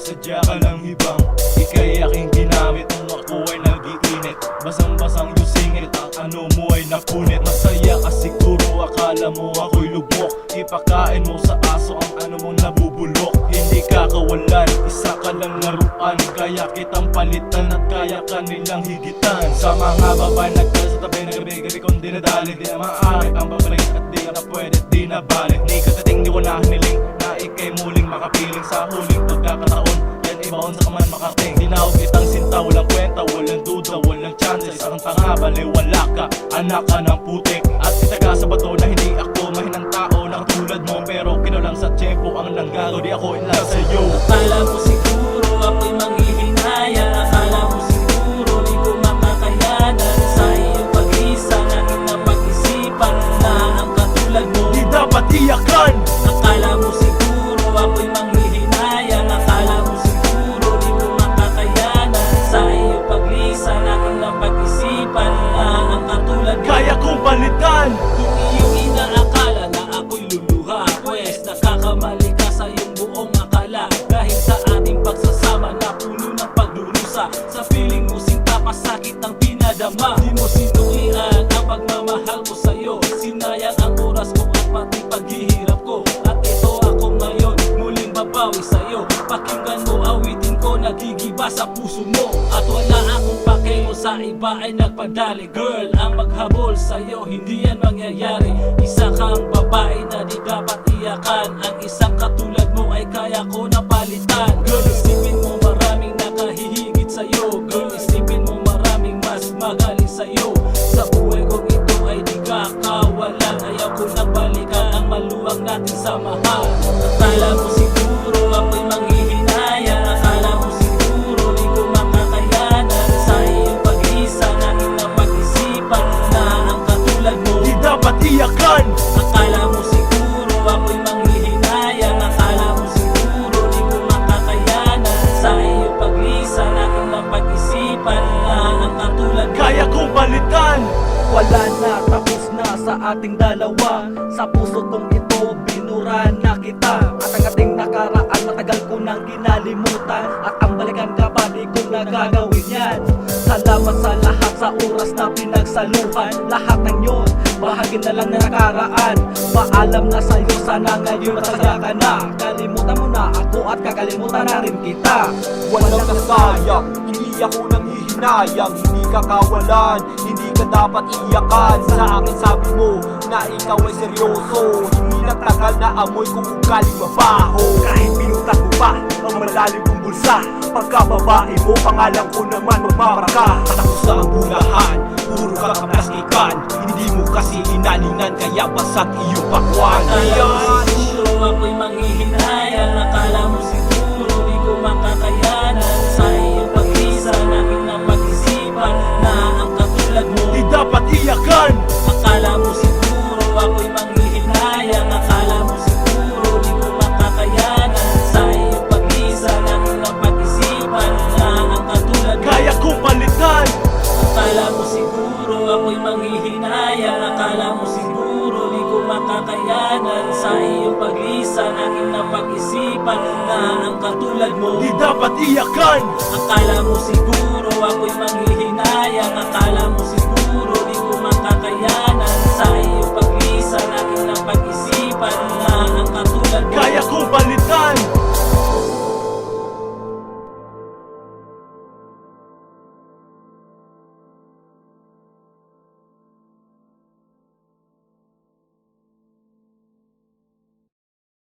sadya ka lang hibang. Ika'y aking ginamit nung ako ay nag-iinit. Basang-basang yung singit, ang ano mo ay napunit. Masaya ka siguro, akala mo ako'y lubok. Ipakain mo sa aso ang ano mo nabubulok. Hindi ka kawalan, isa ka lang laruan. Kaya kitang palitan at kaya ka nilang higitan. Sa mga babae nagkala sa tabi ng gabi-gabi kong dinadali. Di na maaari ang babalik at di na pwede, di na balik. Ni katating di ko na hiniling na ika'y muling makapiling sa huling pagkakataon. Yan ibaon sa kaman makating. Tinawag kitang sinta, walang kwenta, walang duda, walang chances. Isang tanga, baliwala ka, anak ka ng putik. At itaga sa bato na hindi ako mahinang tao na katulad mo. Pero kinulang sa tiyempo ang langgaro, di ako in love sa'yo. Akala mo siguro ako'y manghihinayang. Akala mo siguro di ko makakayanan. Sa iyong pag-isa nanging napag-isipan na ang katulad mo Di dapat iyakan. Akala mo siguro ako'y manghihinayang. Akala mo siguro di ko makakayanan. Sa iyong pag-isa nanging napag-isipan na ang katulad mo Kaya kong palitan. Kung iyong inaakala na ako'y luluha, pues nakakamali ka sa iyong buong akala. Dahil sa ating pagsasama na puno ng pagdurusa, sa feeling mo sinta pasakit ang pinadama. Di mo sinuklian ang pagmamahal ko sa'yo. Sinayang ang oras ko at pati paghihirap ko. At ito ako ngayon, muling babawi sa'yo. Pakinggan mo awitin ko, nagigiba sa puso mo. At wala akong pake mo sa iba ay nagpadali. Girl, ang maghabol sa'yo, hindi yan mangyayari. Isa kang babae na di dapat iyakan. Ang isang katulad mo ay kaya ko na palitan. Girl, isipin mo maraming nakahihigit sa'yo. Girl, isipin mo maraming mas magaling sa'yo. Sa buhay kong ito ay di kakawalan. Ayaw ko na balikan ang maluwang nating samahan. Akala mo siguro ako'y manghihinayang. Akala mo siguro di ko makakayanan. Sa iyong pag-isa nanging napag-isipan na ang katulad mo Di dapat iyakan. Akala mo siguro ako'y manghihinayang. Akala mo siguro di ko makakayanan. Sa iyong pag-isa nanging napag-isipan na ang katulad mo Kaya kong palitan. Wala na, tapos na sa ating dalawa. Sa puso kong ito, binura na kita. At ang ating nakaraan, matagal ko nang kinalimutan. At ang balikan ka pa, di ko na gagawin yan. Salamat sa lahat, sa oras na pinagsaluhan. Lahat ng yun, bahagi na lang na nakaraan. Paalam na sa'yo, sana ngayon masaya ka na. Kalimutan mo na ako at kakalimutan na rin kita. Walang nasayang, hindi ako nanghihinayang. Hindi ka kawalan, hindi ka dapat iyakan. Sa akin sabi mo na ikaw ay seryoso. Hindi nagtagal na amoy kung galing mabaho. Kahit pinutan mo pa ang malalim kong bulsa, pagkababae mo, pangalan ko naman magmamarka. At ako sa ambulahan, puro ka kaplastikan. Hindi mo kasi inaningan, kaya basag iyong pakwan. Akala mo siguro ako'y manghihinayang. Akala mo siguro di ko makakayanan. Sa iyong pag-isa nanging napag-isipan na ang katulad mo Di dapat iyakan. Akala mo siguro ako'y manghihinayang. Akala mo siguro di ko makakayanan. Sa iyong pag-isa nanging napag-isipan na ang katulad mo Kaya kong palitan. Akala mo siguro ako'y manghihinayang. Akala mo siguro di ko makakayanan. Sa iyong pag-isa nanging napag-isipan na ang katulad mo Di dapat iyakan. Akala mo siguro ako'y manghihinayang. Akala mo siguro